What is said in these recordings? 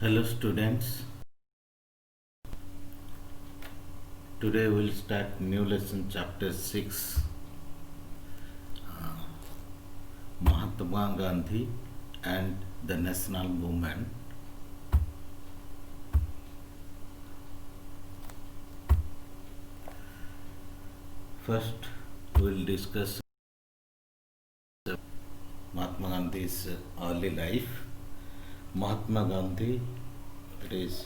Hello students, today we'll start new lesson chapter 6, Mahatma Gandhi and the National Movement. First we'll discuss Mahatma Gandhi's early life. Mahatma Gandhi, it is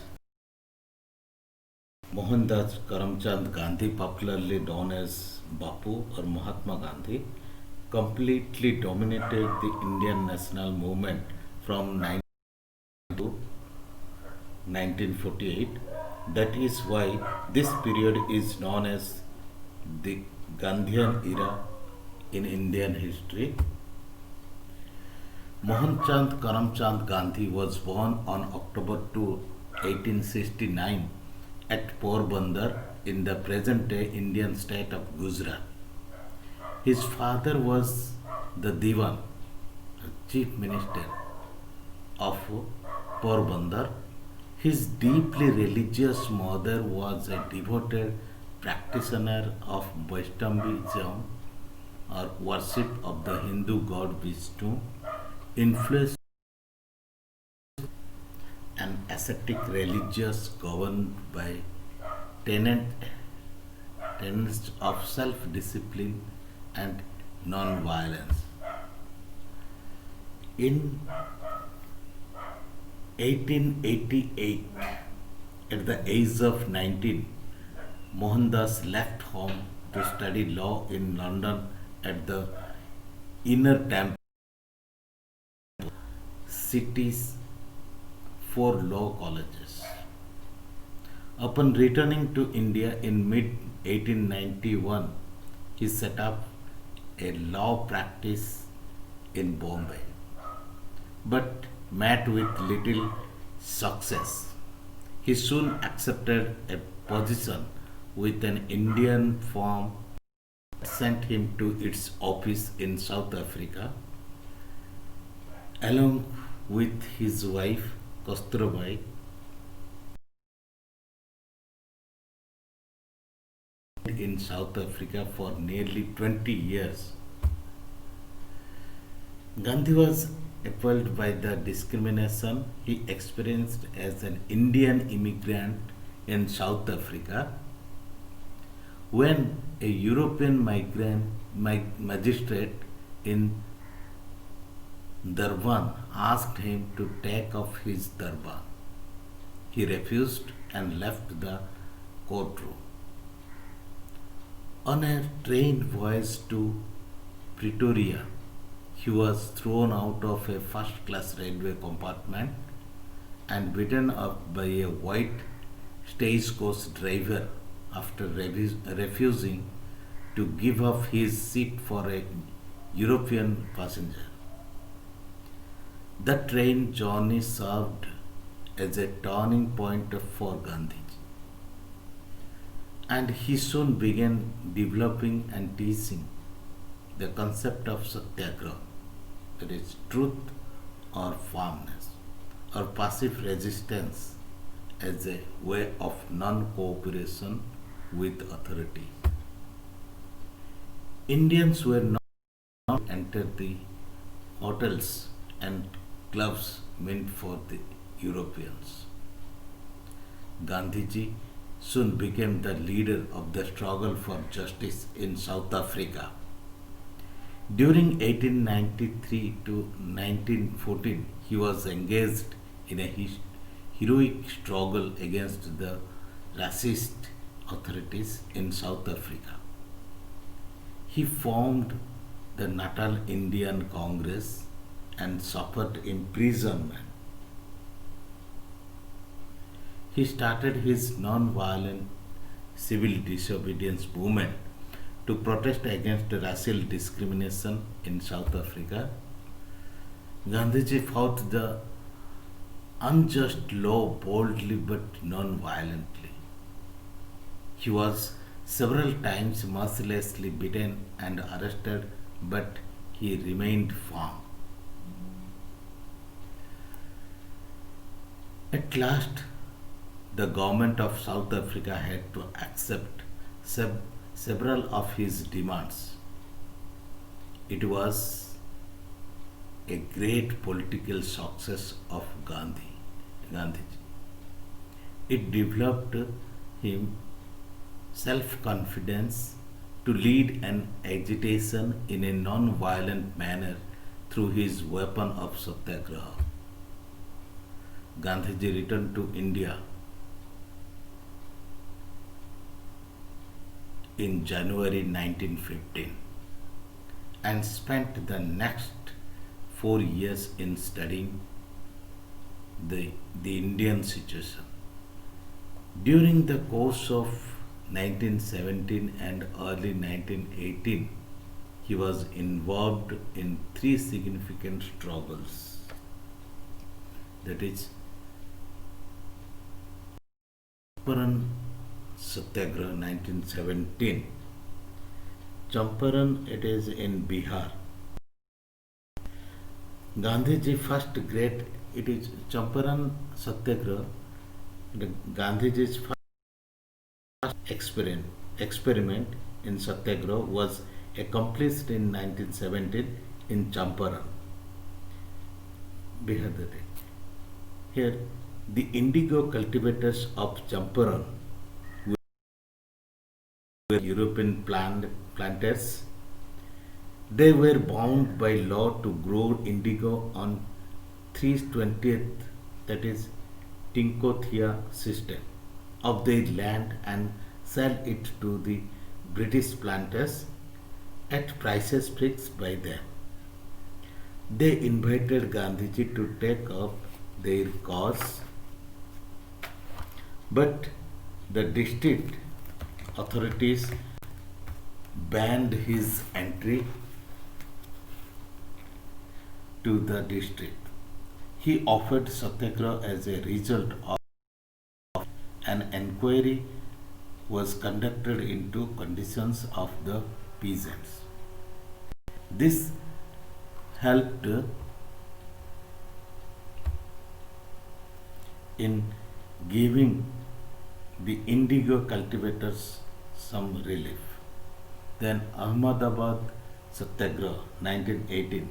Mohandas Karamchand Gandhi, popularly known as Bapu or Mahatma Gandhi, completely dominated the Indian national movement from 19 to 1948. That is why this period is known as the Gandhian era in Indian history. Mohanchand Karamchand Gandhi was born on October 2, 1869 at Porbandar in the present-day Indian state of Gujarat. His father was the Diwan, chief minister of Porbandar. His deeply religious mother was a devoted practitioner of Vaishnavism or worship of the Hindu god Vishnu, influenced an ascetic religious governed by tenets of self-discipline and non-violence. In 1888, at the age of 19, Mohandas left home to study law in London at the Inner Temple city's four law colleges. Upon returning to India in mid 1891, he set up a law practice in Bombay, but met with little success. He soon accepted a position with an Indian firm that sent him to its office in South Africa. Along with his wife Kasturabai, in South Africa for nearly 20 years. Gandhi was appalled by the discrimination he experienced as an Indian immigrant in South Africa. When a European magistrate in Durban asked him to take off his turban, he refused and left the courtroom. On a train voyage to Pretoria, he was thrown out of a first class railway compartment and beaten up by a white stagecoach driver after refusing to give up his seat for a European passenger. The train journey served as a turning point for Gandhi, and he soon began developing and teaching the concept of satyagraha, that is, truth or firmness or passive resistance, as a way of non cooperation with authority. Indians were not entered the hotels and clubs meant for the Europeans. Gandhiji soon became the leader of the struggle for justice in South Africa. During 1893 to 1914, he was engaged in a heroic struggle against the racist authorities in South Africa. He formed the Natal Indian Congress and suffered imprisonment. He started his non-violent civil disobedience movement to protest against racial discrimination in South Africa. Gandhiji fought the unjust law boldly but non-violently. He was several times mercilessly beaten and arrested, but he remained firm. At last, the government of South Africa had to accept sev- several of his demands. It was a great political success of Gandhiji. It developed him self-confidence to lead an agitation in a non-violent manner through his weapon of satyagraha. Gandhiji returned to India in January 1915 and spent the next 4 years in studying the Indian situation. During the course of 1917 and early 1918, he was involved in three significant struggles. That is, Champaran Satyagraha 1917. Champaran, it is in Bihar. Gandhiji first great, it is Champaran Satyagraha, Gandhiji's first experiment in Satyagraha was accomplished in 1917 in Champaran, Bihar. Here, the indigo cultivators of Champaran were European planters. They were bound by law to grow indigo on 3/20th, that is Tinkothia system, of their land and sell it to the British planters at prices fixed by them. They invited Gandhiji to take up their cause, but the district authorities banned his entry to the district. He offered satyagraha as a result of an inquiry was conducted into conditions of the peasants. This helped in giving the indigo cultivators some relief. Then Ahmedabad Satyagraha 1918.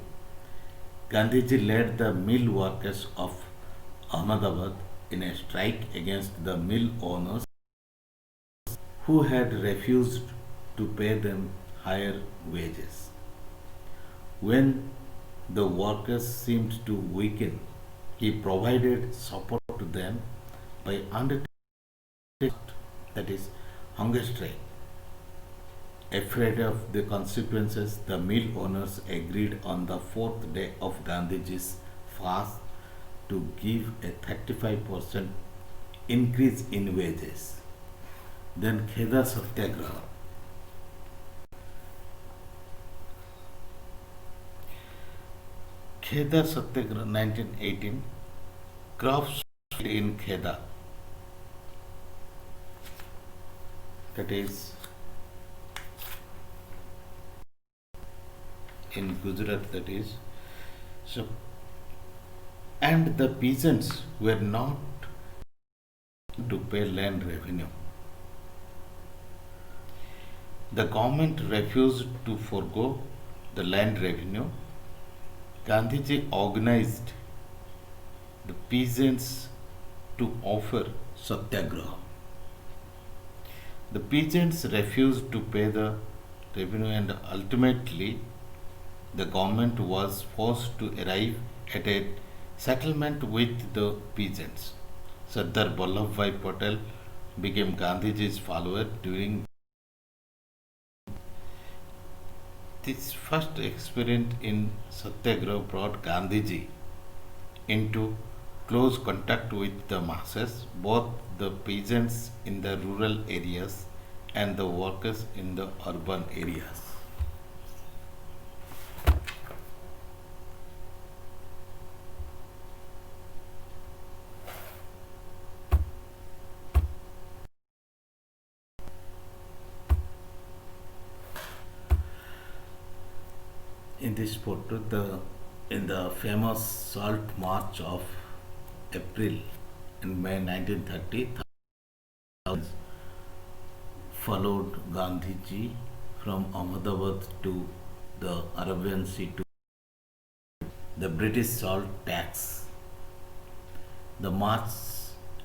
Gandhiji led the mill workers of Ahmedabad in a strike against the mill owners who had refused to pay them higher wages. When the workers seemed to weaken, he provided support to them by undertaking, that is, hunger strike. Afraid of the consequences, the mill owners agreed on the fourth day of Gandhiji's fast to give a 35% increase in wages. Then Kheda Satyagraha. Kheda Satyagraha 1918. Crops in Kheda, that is in Gujarat, that is. So, and the peasants were not to pay land revenue. The government refused to forego the land revenue. Gandhiji organized the peasants to offer satyagraha. The peasants refused to pay the revenue, and ultimately the government was forced to arrive at a settlement with the peasants. Sardar Vallabhbhai Patel became Gandhiji's follower during this first experiment in Satyagraha brought Gandhiji into close contact with the masses, both the peasants in the rural areas and the workers in the urban areas. In this photo, in the famous Salt March of April in May 1930, thousands followed Gandhiji from Ahmedabad to the Arabian Sea to the British salt tax. The march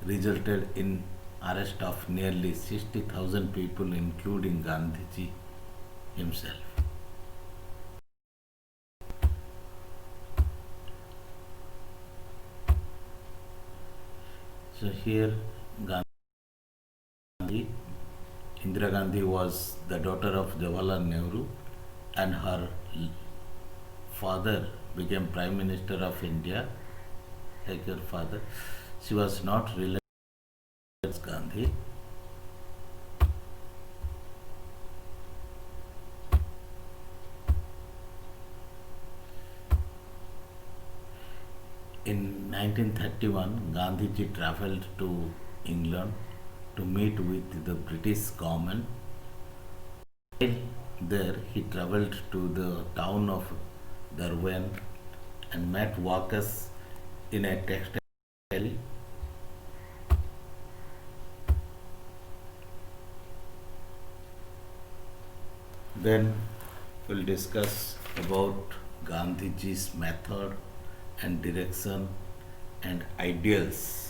resulted in arrest of nearly 60,000 people including Gandhiji himself. So here Gandhi, Indira Gandhi was the daughter of Jawaharlal Nehru and her father became Prime Minister of India like her father. She was not related to Gandhi. In 1931, Gandhiji travelled to England to meet with the British government. While there, he travelled to the town of Darwin and met workers in a textile. Then we'll discuss about Gandhiji's method and direction and ideals.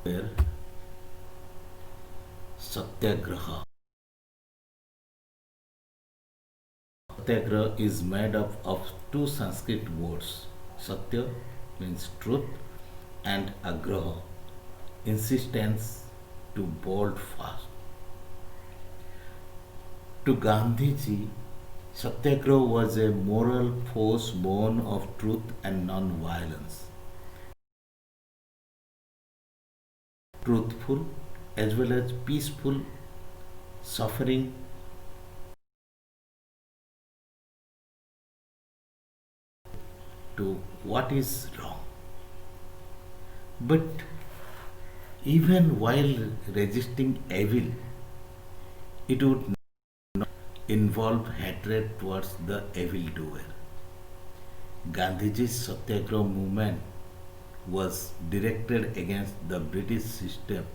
Where Satyagraha. Satyagraha is made up of two Sanskrit words. Satya means truth and agraha, insistence to hold fast. To Gandhiji, Satyagraha was a moral force born of truth and non-violence. Truthful as well as peaceful suffering to what is wrong. But even while resisting evil, it would not involve hatred towards the evildoer. Gandhiji's Satyagraha movement was directed against the British system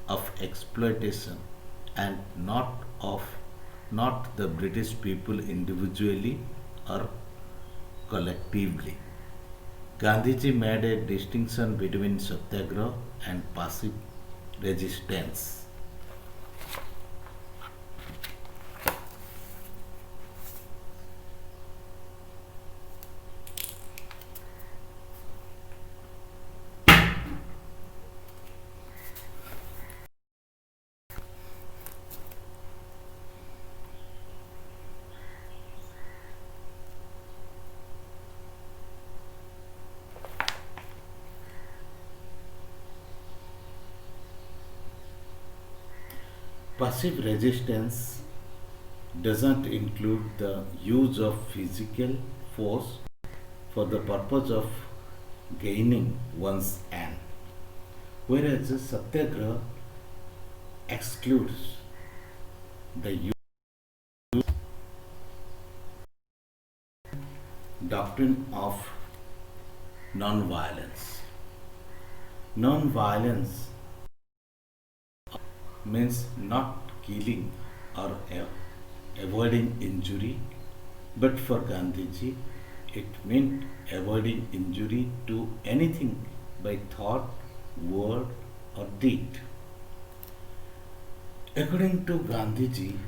of exploitation and not the British people individually or collectively. Gandhiji made a distinction between Satyagraha and passive resistance. Passive resistance doesn't include the use of physical force for the purpose of gaining one's end, whereas Satyagraha excludes the doctrine of non-violence. Non-violence means not killing or avoiding injury, but for Gandhiji it meant avoiding injury to anything by thought, word, or deed. According to Gandhiji,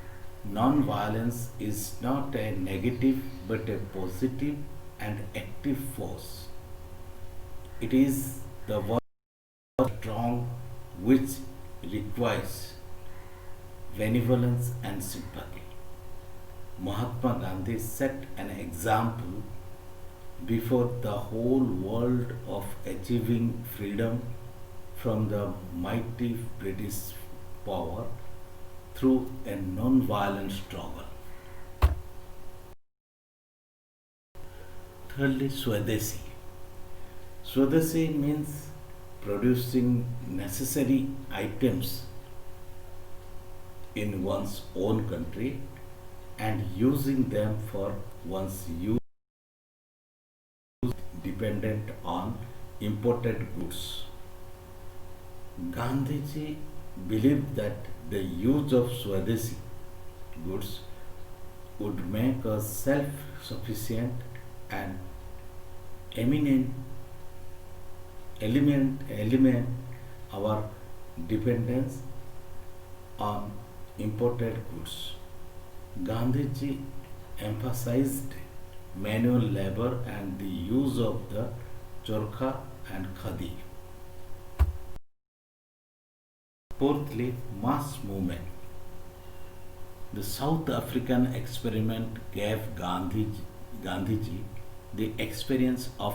non-violence is not a negative but a positive and active force. It is the word strong which requires benevolence and sympathy. Mahatma Gandhi set an example before the whole world of achieving freedom from the mighty British power through a non-violent struggle. Thirdly, Swadeshi. Swadeshi means producing necessary items in one's own country and using them for one's use dependent on imported goods. Gandhiji believed that the use of Swadeshi goods would make us self-sufficient and eminent, eliminate our dependence on imported goods. Gandhiji emphasized manual labor and the use of the chorkha and khadi. Fourthly, mass movement. The South African experiment gave Gandhiji the experience of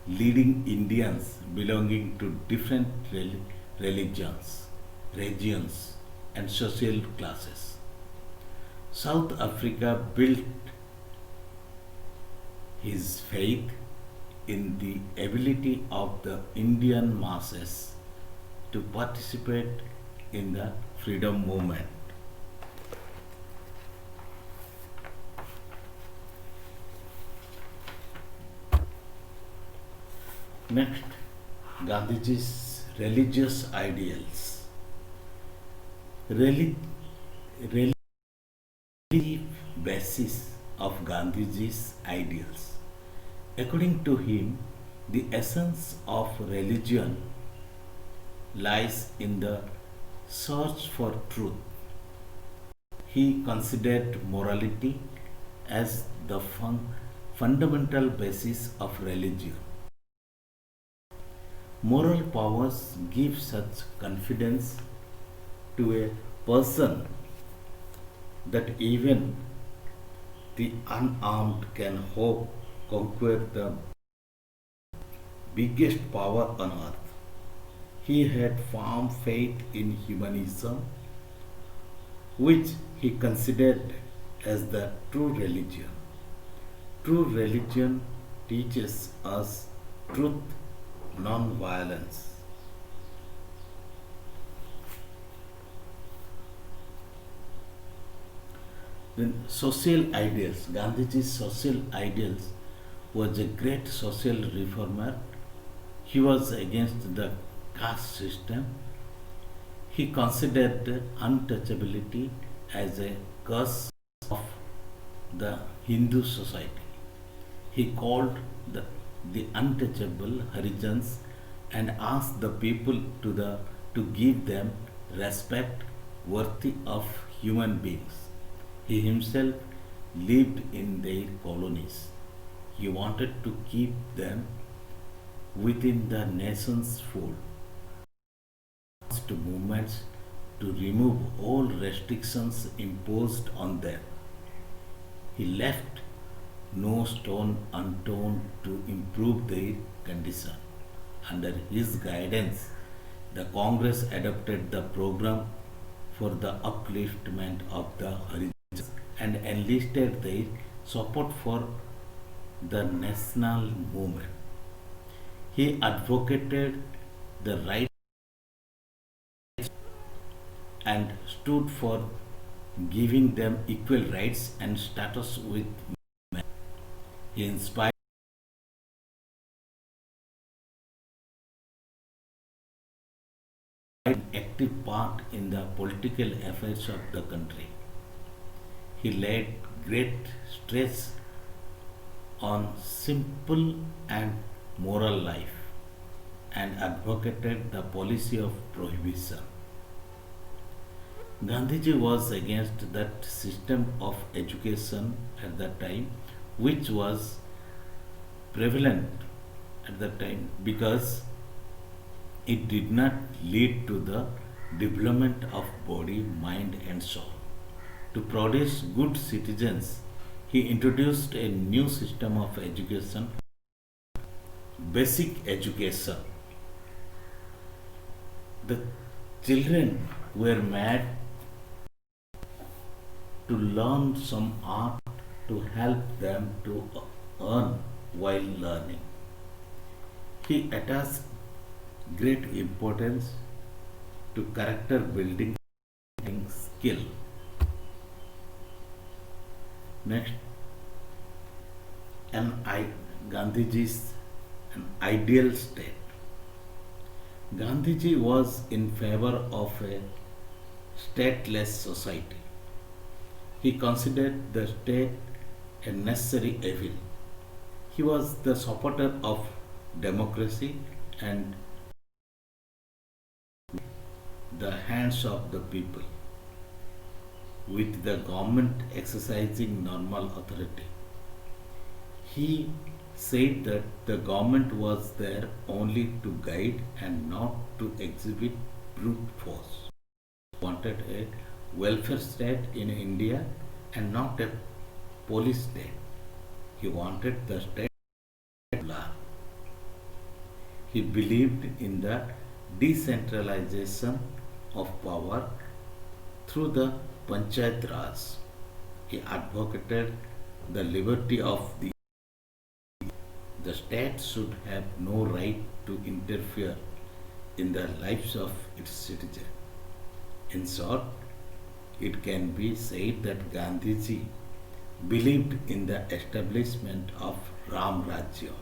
leading Indians belonging to different religions, regions, and social classes. South Africa built his faith in the ability of the Indian masses to participate in the freedom movement. Next, Gandhiji's religious ideals. Religious basis of Gandhiji's ideals. According to him, the essence of religion lies in the search for truth. He considered morality as the fundamental basis of religion. Moral powers give such confidence to a person that even the unarmed can hope conquer the biggest power on earth. He had firm faith in humanism, which he considered as the true religion. True religion teaches us truth, non-violence. Then social ideals. Gandhiji's social ideals was a great social reformer. He was against the caste system. He considered untouchability as a curse of the Hindu society. He called the untouchable Harijans and asked the people to give them respect worthy of human beings. He himself lived in their colonies. He wanted to keep them within the nation's fold. To movements to remove all restrictions imposed on them. He left no stone unturned to improve their condition. Under his guidance, the Congress adopted the program for the upliftment of the Harijans and enlisted their support for the national movement. He advocated the right and stood for giving them equal rights and status with men. He inspired an active part in the political affairs of the country. He laid great stress on simple and moral life and advocated the policy of prohibition. Gandhiji was against that system of education at that time, which was prevalent at that time because it did not lead to the development of body, mind, and soul. To produce good citizens, he introduced a new system of education, basic education. The children were made to learn some art to help them to earn while learning. He attached great importance to character building skill. Next, an I, Gandhiji's an ideal state. Gandhiji was in favor of a stateless society. He considered the state a necessary evil. He was the supporter of democracy and the hands of the people, with the government exercising normal authority. He said that the government was there only to guide and not to exhibit brute force. He wanted a welfare state in India and not a police state. He wanted the state of law. He believed in the decentralization of power through the Panchayat Raj. He advocated the liberty of the state should have no right to interfere in the lives of its citizens. In short, it can be said that Gandhiji believed in the establishment of Ram Rajya.